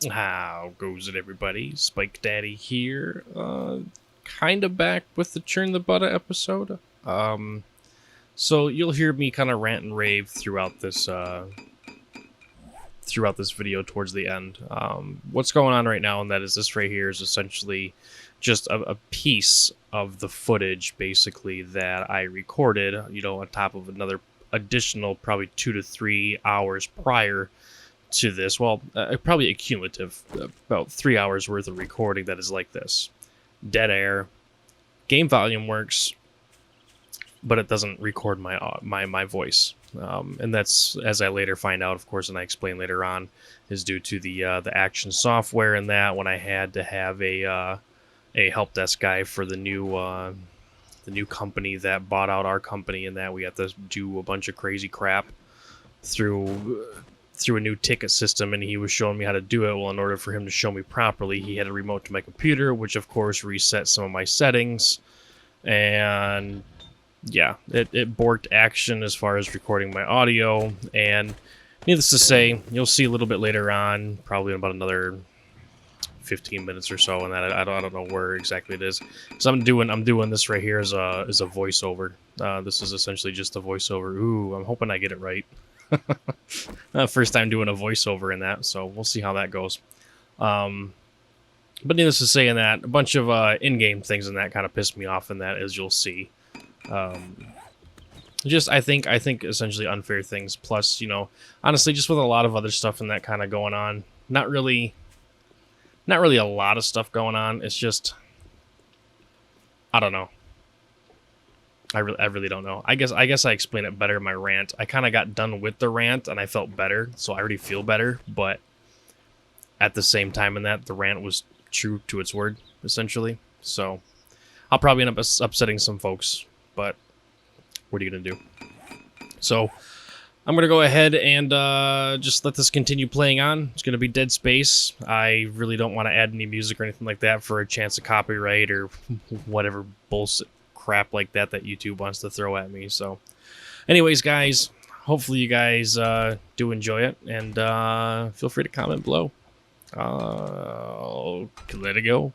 How goes it, everybody? Spike Daddy here. Kind of back with the Churn the Butter episode. So you'll hear me kind of rant and rave throughout this video towards the end. What's going on right now, and that is this right here is essentially just a piece of the footage, basically, that I recorded. On top of another additional probably 2 to 3 hours prior to this. Well, probably a cumulative about 3 hours worth of recording that is like this: dead air, game volume works, but it doesn't record my voice. And that's, as I later find out, of course, and I explain later on, is due to the action software. And that when I had to have a help desk guy for the new company that bought out our company, and that we had to do a bunch of crazy crap through a new ticket system, and he was showing me how to do it. Well, in order for him to show me properly, he had a remote to my computer, which of course reset some of my settings. And yeah, it borked action as far as recording my audio. And needless to say, you'll see a little bit later on, probably in about another 15 minutes or so, and that I don't know where exactly it is. So I'm doing this right here as a voiceover. This is essentially just a voiceover. Ooh, I'm hoping I get it right. First time doing a voiceover in that, so we'll see how that goes. But needless to say, in that, a bunch of in-game things in that kind of pissed me off in that, as you'll see. Just I think essentially unfair things. Plus, honestly, just with a lot of other stuff in that kind of going on. Not really a lot of stuff going on. It's just, I don't know. I really don't know. I guess I explained it better in my rant. I kind of got done with the rant and I felt better, so I already feel better. But at the same time, in that, the rant was true to its word, essentially. So I'll probably end up upsetting some folks, but what are you gonna do? So I'm gonna go ahead and just let this continue playing on. It's gonna be Dead Space. I really don't want to add any music or anything like that for a chance of copyright or whatever bullshit crap like that YouTube wants to throw at me. So anyways, guys, hopefully you guys do enjoy it, and feel free to comment below. Let it go.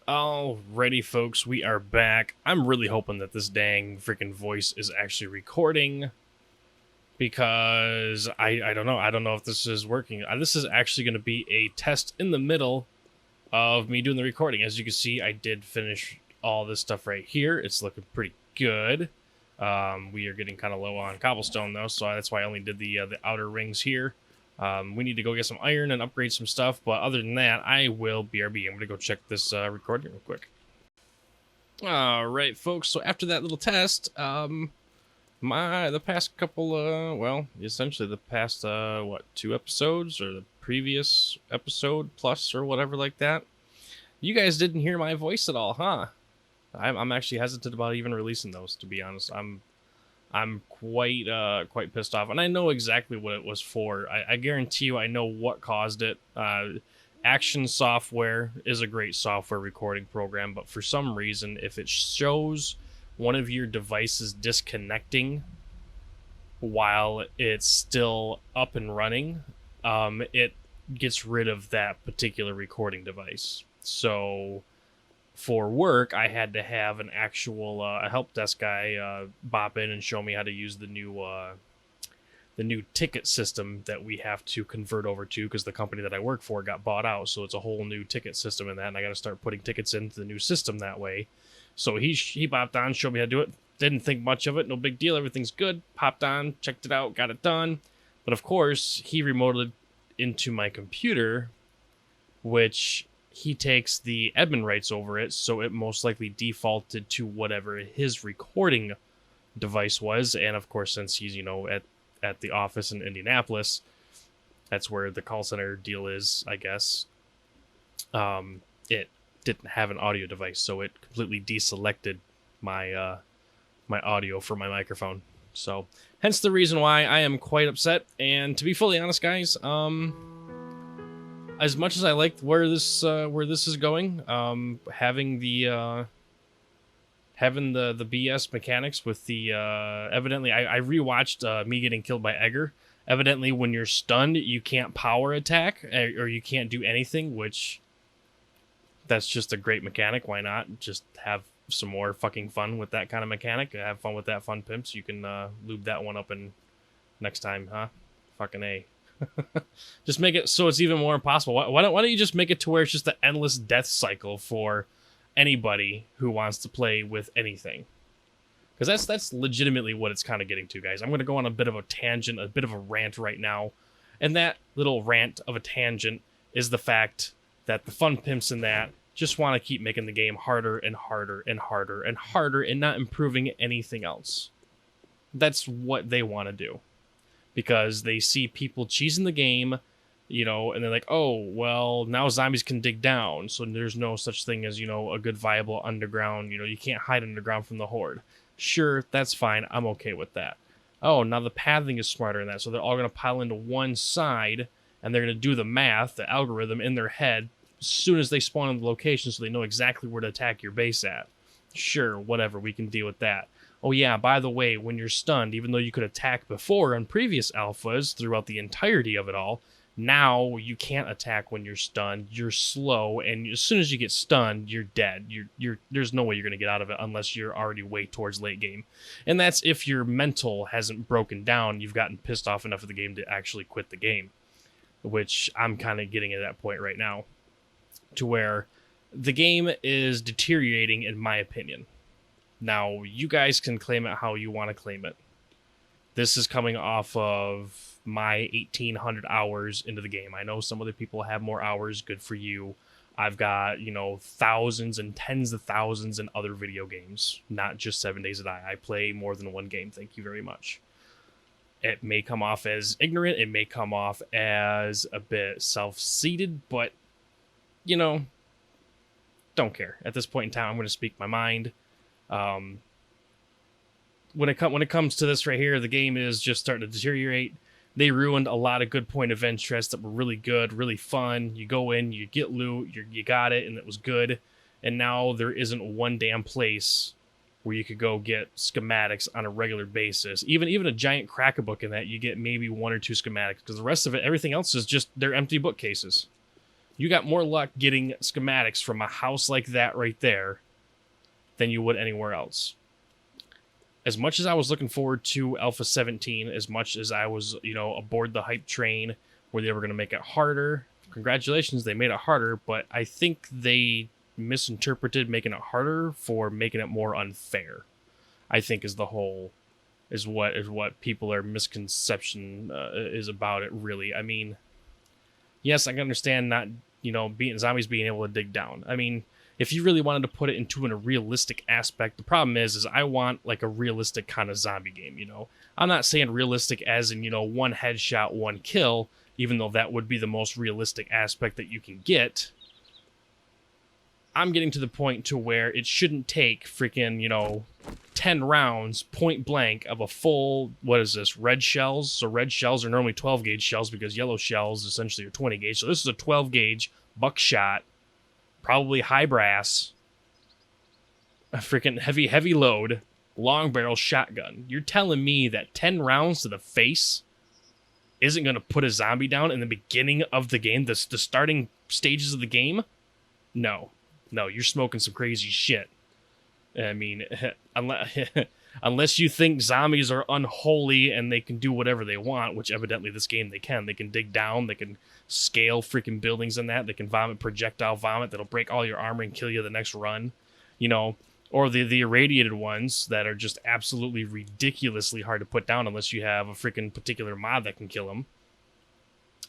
Alrighty, folks, we are back. I'm really hoping that this dang freaking voice is actually recording, because I don't know. I don't know if this is working. This is actually going to be a test in the middle of me doing the recording. As you can see, I did finish all this stuff right here. It's looking pretty good. We are getting kind of low on cobblestone, though, so that's why I only did the outer rings here. We need to go get some iron and upgrade some stuff, but other than that, I will BRB. I'm going to go check this recording real quick. Alright, folks, so after that little test, the past couple, well, essentially the past, 2 episodes, or the previous episode plus, or whatever like that, you guys didn't hear my voice at all, huh? I'm actually hesitant about even releasing those, to be honest. I'm I'm quite pissed off, and I know exactly what it was for. I guarantee you, I know what caused it. Action Software is a great software recording program, but for some reason, if it shows one of your devices disconnecting while it's still up and running, it gets rid of that particular recording device. So for work, I had to have an actual a help desk guy bop in and show me how to use the new ticket system that we have to convert over to, because the company that I work for got bought out, so it's a whole new ticket system in that, and I got to start putting tickets into the new system that way. So he bopped on, showed me how to do it. Didn't think much of it, no big deal, everything's good. Popped on, checked it out, got it done. But of course, he remoted into my computer, which he takes the admin rights over it, so it most likely defaulted to whatever his recording device was. And of course, since he's, at the office in Indianapolis, that's where the call center deal is, I guess. It didn't have an audio device, so it completely deselected my my audio for my microphone. So hence the reason why I am quite upset. And to be fully honest, guys, as much as I like where this is going, having the BS mechanics with the evidently, I rewatched Me Getting Killed by Egger. Evidently, when you're stunned, you can't power attack or you can't do anything, which that's just a great mechanic. Why not just have some more fucking fun with that kind of mechanic? Have fun with that, fun pimps. You can lube that one up and next time, huh? Fucking A. Just make it so it's even more impossible. Why don't you just make it to where it's just an endless death cycle for anybody who wants to play with anything? Because that's legitimately what it's kind of getting to, guys. I'm going to go on a bit of a tangent, a bit of a rant right now. And that little rant of a tangent is the fact that the fun pimps in that just want to keep making the game harder and harder and harder and harder and not improving anything else. That's what they want to do. Because they see people cheesing the game, and they're like, oh, well, now zombies can dig down, so there's no such thing as, a good viable underground, you can't hide underground from the horde. Sure, that's fine, I'm okay with that. Oh, now the pathing is smarter than that, so they're all going to pile into one side, and they're going to do the math, the algorithm in their head, as soon as they spawn in the location, so they know exactly where to attack your base at. Sure, whatever, we can deal with that. Oh yeah, by the way, when you're stunned, even though you could attack before on previous alphas throughout the entirety of it all, now you can't attack when you're stunned. You're slow, and as soon as you get stunned, you're dead. There's no way you're going to get out of it unless you're already way towards late game. And that's if your mental hasn't broken down, you've gotten pissed off enough of the game to actually quit the game, which I'm kind of getting at that point right now, to where the game is deteriorating, in my opinion. Now, you guys can claim it how you want to claim it. This is coming off of my 1,800 hours into the game. I know some other people have more hours. Good for you. I've got, thousands and tens of thousands in other video games, not just 7 Days to Die. I play more than one game. Thank you very much. It may come off as ignorant. It may come off as a bit self-seated, but, don't care. At this point in time, I'm going to speak my mind. When it comes to this right here, the game is just starting to deteriorate. They ruined a lot of good point of interest that were really good, really fun. You go in, you get loot, you got it, and it was good. And now there isn't one damn place where you could go get schematics on a regular basis. Even a giant cracker book in that, you get maybe one or two schematics, because the rest of it, everything else is just they're empty bookcases. You got more luck getting schematics from a house like that right there than you would anywhere else. As much as I was looking forward to Alpha 17, as much as I was, aboard the hype train where they were going to make it harder, congratulations, they made it harder, but I think they misinterpreted making it harder for making it more unfair. I think is what people are misconception is about it, really. I mean, yes, I can understand not, zombies being able to dig down. I mean, if you really wanted to put it into a realistic aspect, the problem is I want like a realistic kind of zombie game, I'm not saying realistic as in, one headshot, one kill, even though that would be the most realistic aspect that you can get. I'm getting to the point to where it shouldn't take freaking, 10 rounds point blank of a full, what is this, red shells? So red shells are normally 12 gauge shells because yellow shells essentially are 20 gauge. So this is a 12 gauge buckshot, probably high brass, a freaking heavy load, long barrel shotgun. You're telling me that 10 rounds to the face isn't going to put a zombie down in the beginning of the game, the starting stages of the game? No, you're smoking some crazy shit. I mean, unless you think zombies are unholy and they can do whatever they want, which evidently this game they can. They can dig down, they can scale freaking buildings and that. They can projectile vomit that'll break all your armor and kill you the next run, or the irradiated ones that are just absolutely ridiculously hard to put down unless you have a freaking particular mod that can kill them.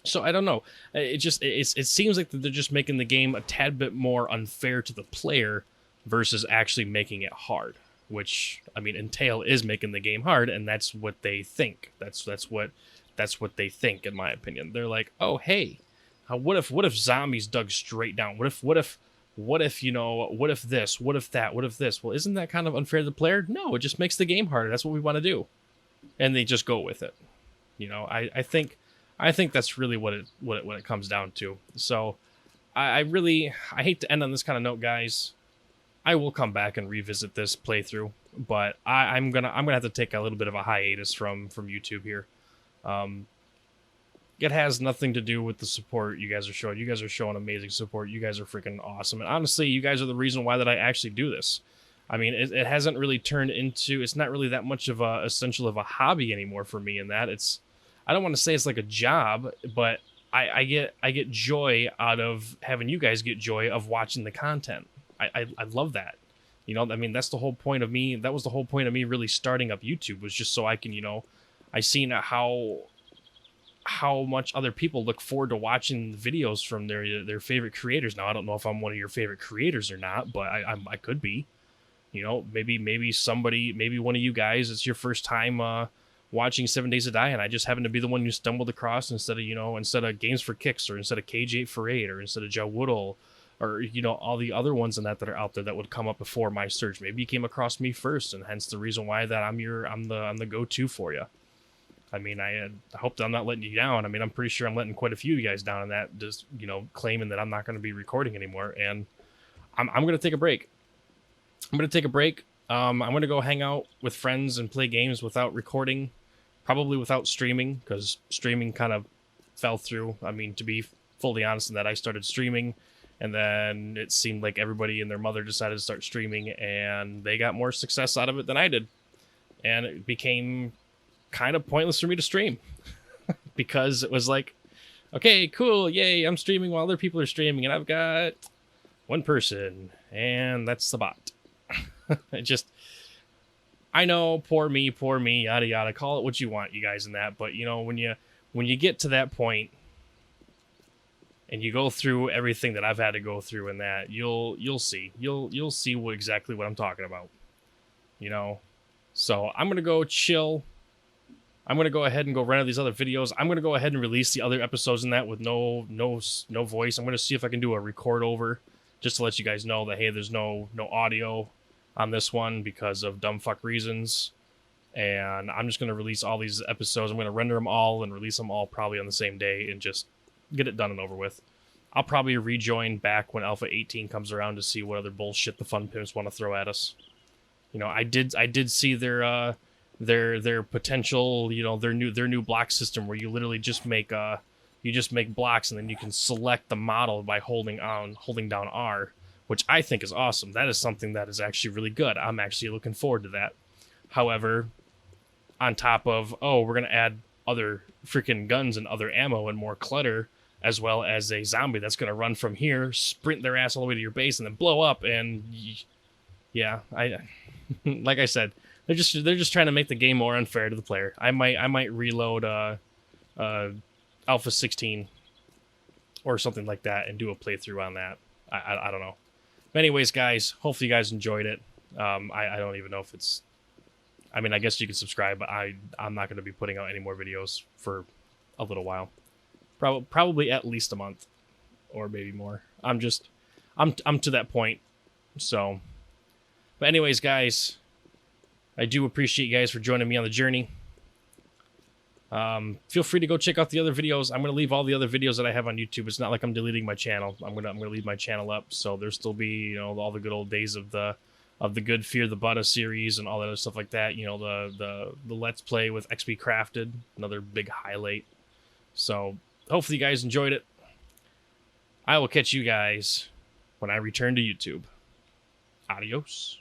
So I don't know. It seems like they're just making the game a tad bit more unfair to the player versus actually making it hard, which, I mean, Entail is making the game hard, and that's what they think. That's what they think, in my opinion. They're like, oh, hey, what if zombies dug straight down? What if this? What if that? What if this? Well, isn't that kind of unfair to the player? No, it just makes the game harder. That's what we want to do, and they just go with it. I think that's really what it comes down to. So I hate to end on this kind of note, guys. I will come back and revisit this playthrough, but I'm gonna have to take a little bit of a hiatus from YouTube here. It has nothing to do with the support you guys are showing. You guys are showing amazing support. You guys are freaking awesome, and honestly, you guys are the reason why that I actually do this. I mean, it hasn't really turned into. It's not really that much of a essential of a hobby anymore for me. In that, I don't want to say it's like a job, but I get joy out of having you guys get joy of watching the content. I love that. I mean, that's the whole point of me. That was the whole point of me really starting up YouTube, was just so I can, I seen how much other people look forward to watching videos from their favorite creators. Now, I don't know if I'm one of your favorite creators or not, but I could be. Maybe somebody, maybe one of you guys, it's your first time watching 7 Days to Die, and I just happen to be the one you stumbled across instead of Games for Kicks, or instead of KG848, or instead of Joe Woodall, or all the other ones in that are out there that would come up before my search. Maybe you came across me first, and hence the reason why that I'm the go-to for you. I mean, I hope that I'm not letting you down. I mean, I'm pretty sure I'm letting quite a few of you guys down in that, just claiming that I'm not going to be recording anymore, and I'm going to take a break. I'm going to go hang out with friends and play games without recording, probably without streaming, because streaming kind of fell through. I mean, to be fully honest in that, I started streaming, and then it seemed like everybody and their mother decided to start streaming, and they got more success out of it than I did. And it became kind of pointless for me to stream because it was like, okay, cool, yay, I'm streaming while other people are streaming, and I've got one person, and that's the bot. I know, poor me, yada yada, call it what you want, you guys, in that, but when you get to that point and you go through everything that I've had to go through in that, you'll see exactly what I'm talking about. So I'm gonna go chill. I'm gonna go ahead and go run out these other videos. I'm gonna go ahead and release the other episodes in that with no voice. I'm gonna see if I can do a record over, just to let you guys know that, hey, there's no audio on this one because of dumb fuck reasons. And I'm just gonna release all these episodes. I'm gonna render them all and release them all probably on the same day and just get it done and over with. I'll probably rejoin back when Alpha 18 comes around to see what other bullshit the fun pimps want to throw at us. I did see their potential, their new block system where you literally just make blocks, and then you can select the model by holding down R, which I think is awesome. That is something that is actually really good. I'm actually looking forward to that. However, on top of, we're going to add other freaking guns and other ammo and more clutter, as well as a zombie that's going to run from here, sprint their ass all the way to your base, and then blow up. And yeah, like I said, they're just trying to make the game more unfair to the player. I might reload Alpha 16 or something like that and do a playthrough on that. I don't know. But anyways, guys, hopefully you guys enjoyed it. I don't even know if it's... I mean, I guess you can subscribe, but I'm not going to be putting out any more videos for a little while. Probably at least a month, or maybe more. I'm I'm to that point. So, but anyways, guys, I do appreciate you guys for joining me on the journey. Feel free to go check out the other videos. I'm going to leave all the other videos that I have on YouTube. It's not like I'm deleting my channel. I'm going to leave my channel up, so there'll still be, you know, all the good old days of the good Fear the Butta series and all that other stuff like that. You know, the Let's Play with XP Crafted, another big highlight. So hopefully you guys enjoyed it. I will catch you guys when I return to YouTube. Adios.